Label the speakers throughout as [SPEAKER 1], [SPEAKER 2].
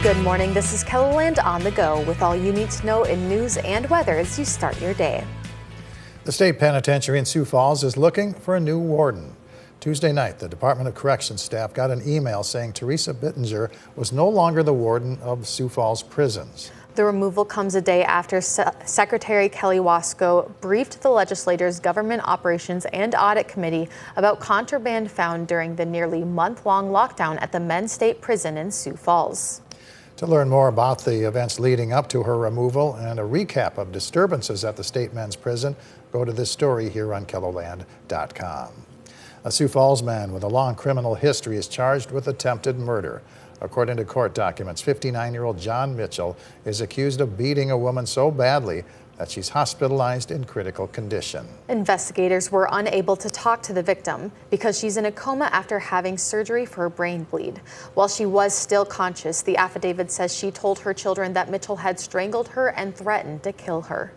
[SPEAKER 1] Good morning. This is KELOLAND On the Go with all you need to know in news and weather as you start your day.
[SPEAKER 2] The state penitentiary in Sioux Falls is looking for a new warden. Tuesday night, the Department of Corrections staff got an email saying Teresa Bittinger was no longer the warden of Sioux Falls prisons.
[SPEAKER 1] The removal comes a day after Secretary Kelly Wasco briefed the legislature's Government Operations and Audit Committee about contraband found during the nearly month-long lockdown at the men's state prison in Sioux Falls.
[SPEAKER 2] To learn more about the events leading up to her removal and a recap of disturbances at the state men's prison, go to this story here on KELOLAND.com. A Sioux Falls man with a long criminal history is charged with attempted murder. According to court documents, 59-year-old John Mitchell is accused of beating a woman so badly that she's hospitalized in critical condition.
[SPEAKER 1] Investigators were unable to talk to the victim because she's in a coma after having surgery for a brain bleed. While she was still conscious, the affidavit says she told her children that Mitchell had strangled her and threatened to kill her.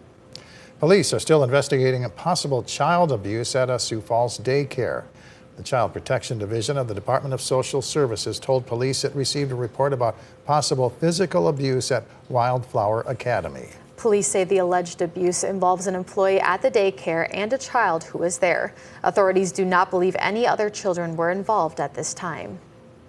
[SPEAKER 2] Police are still investigating a possible child abuse at a Sioux Falls daycare. The Child Protection Division of the Department of Social Services told police it received a report about possible physical abuse at Wildflower Academy.
[SPEAKER 1] Police say the alleged abuse involves an employee at the daycare and a child who was there. Authorities do not believe any other children were involved at this time.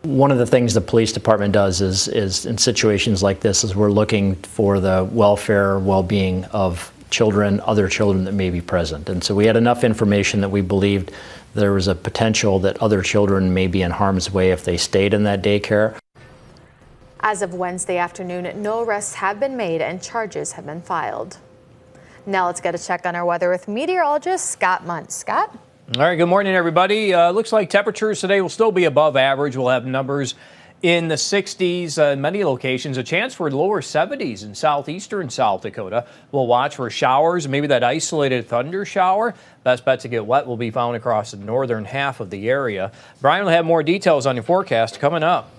[SPEAKER 3] One of the things the police department does is in situations like this is we're looking for the welfare, well-being of children, other children that may be present. And so we had enough information that we believed there was a potential that other children may be in harm's way if they stayed in that daycare.
[SPEAKER 1] As of Wednesday afternoon, no arrests have been made and charges have been filed. Now let's get a check on our weather with meteorologist Scott Muntz. Scott?
[SPEAKER 4] All right, good morning, everybody. Looks like temperatures today will still be above average. We'll have numbers in the 60s in many locations, a chance for lower 70s in southeastern South Dakota. We'll watch for showers, maybe that isolated thunder shower. Best bet to get wet will be found across the northern half of the area. Brian will have more details on your forecast coming up.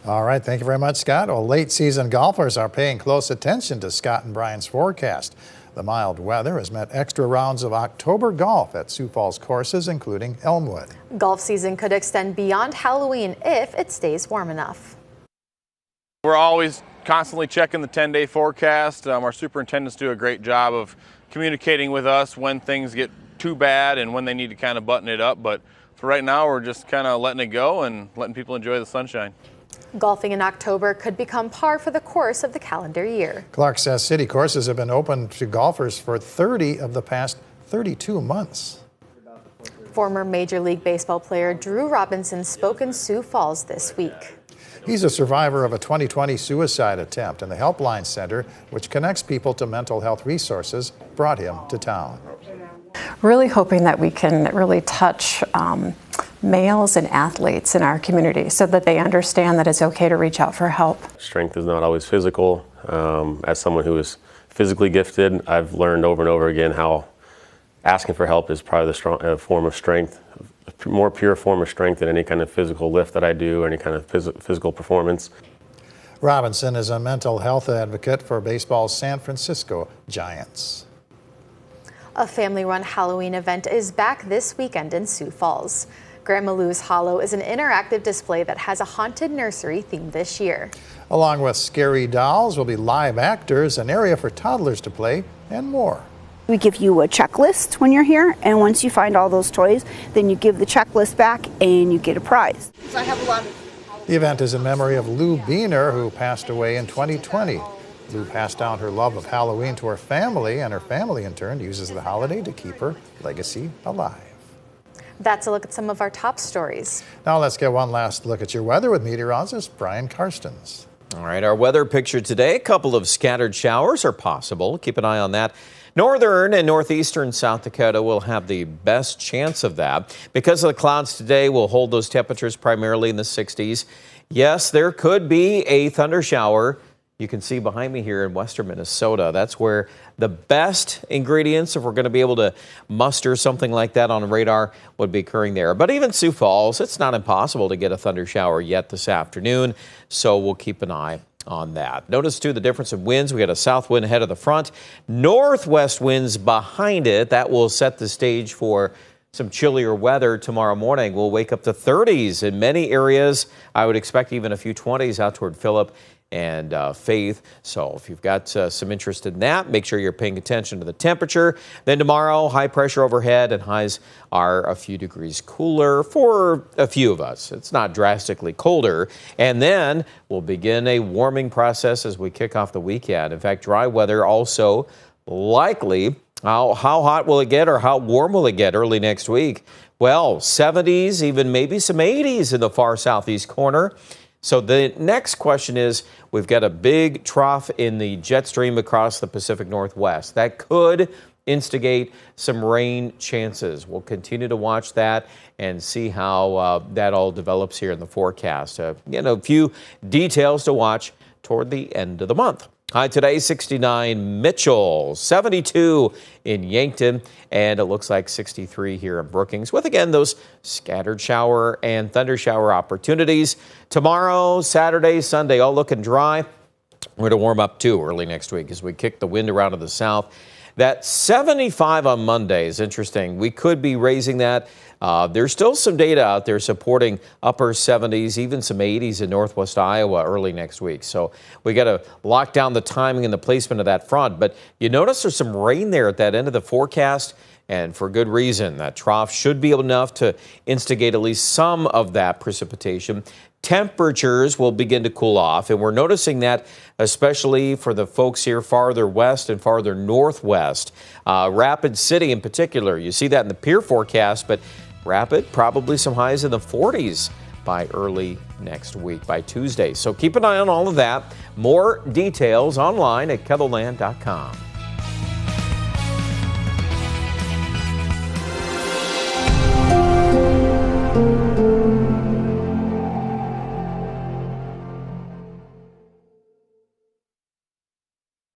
[SPEAKER 2] All right, thank you very much, Scott. Well, late season golfers are paying close attention to Scott and Brian's forecast. The mild weather has meant extra rounds of October golf at Sioux Falls courses, including Elmwood.
[SPEAKER 1] Golf season could extend beyond Halloween if it stays warm enough.
[SPEAKER 5] We're always constantly checking the 10-day forecast. Our superintendents do a great job of communicating with us when things get too bad and when they need to kind of button it up. But for right now, we're just kind of letting it go and letting people enjoy the sunshine.
[SPEAKER 1] Golfing in October could become par for the course of the calendar year.
[SPEAKER 2] Clark says city courses have been open to golfers for 30 of the past 32 months.
[SPEAKER 1] Former Major League Baseball player Drew Robinson spoke in Sioux Falls this week.
[SPEAKER 2] He's a survivor of a 2020 suicide attempt, and the Helpline Center, which connects people to mental health resources, brought him to town.
[SPEAKER 6] Really hoping that we can really touch males and athletes in our community so that they understand that it's okay to reach out for help.
[SPEAKER 7] Strength is not always physical. As someone who is physically gifted, I've learned over and over again how asking for help is probably the form of strength, a more pure form of strength than any kind of physical lift that I do or any kind of physical performance.
[SPEAKER 2] Robinson is a mental health advocate for baseball's San Francisco Giants.
[SPEAKER 1] A family-run Halloween event is back this weekend in Sioux Falls. Grandma Lou's Hollow is an interactive display that has a haunted nursery theme this year.
[SPEAKER 2] Along with scary dolls will be live actors, an area for toddlers to play, and more.
[SPEAKER 8] We give you a checklist when you're here, and once you find all those toys, then you give the checklist back and you get a prize. So I have a lot of...
[SPEAKER 2] The event is in memory of Lou Beener, who passed away in 2020. Lou passed down her love of Halloween to her family, and her family in turn uses the holiday to keep her legacy alive.
[SPEAKER 1] That's a look at some of our top stories.
[SPEAKER 2] Now let's get one last look at your weather with meteorologist Brian Karstens.
[SPEAKER 9] All right, our weather picture today, a couple of scattered showers are possible. Keep an eye on that. Northern and northeastern South Dakota will have the best chance of that. Because of the clouds today, we'll hold those temperatures primarily in the 60s. Yes, there could be a thunder shower. You can see behind me here in western Minnesota. That's where the best ingredients, if we're going to be able to muster something like that on radar, would be occurring there. But even Sioux Falls, it's not impossible to get a thunder shower yet this afternoon, so we'll keep an eye on that. Notice, too, the difference in winds. We got a south wind ahead of the front, northwest winds behind it. That will set the stage for some chillier weather tomorrow morning. We'll wake up to 30s in many areas. I would expect even a few 20s out toward Phillip and Faith. So if you've got some interest in that, make sure you're paying attention to the temperature. Then tomorrow, high pressure overhead and highs are a few degrees cooler for a few of us. It's not drastically colder. And then we'll begin a warming process as we kick off the weekend. In fact, dry weather also likely. How hot will it get, or how warm will it get early next week? Well, 70s, even maybe some 80s in the far southeast corner. So the next question is, we've got a big trough in the jet stream across the Pacific Northwest. That could instigate some rain chances. We'll continue to watch that and see how that all develops here in the forecast. A few details to watch toward the end of the month. High today, 69 Mitchell, 72 in Yankton, and it looks like 63 here in Brookings, with, again, those scattered shower and thunder shower opportunities. Tomorrow, Saturday, Sunday, all looking dry. We're going to warm up, too, early next week as we kick the wind around to the south. That 75 on Monday is interesting. We could be raising that. There's still some data out there supporting upper 70s, even some 80s in northwest Iowa early next week. So we got to lock down the timing and the placement of that front. But you notice there's some rain there at that end of the forecast, and for good reason. That trough should be enough to instigate at least some of that precipitation. Temperatures will begin to cool off, and we're noticing that especially for the folks here farther west and farther northwest. Rapid City in particular, you see that in the Pier forecast, but Rapid, probably some highs in the 40s by early next week, by Tuesday. So keep an eye on all of that. More details online at KELOLAND.com.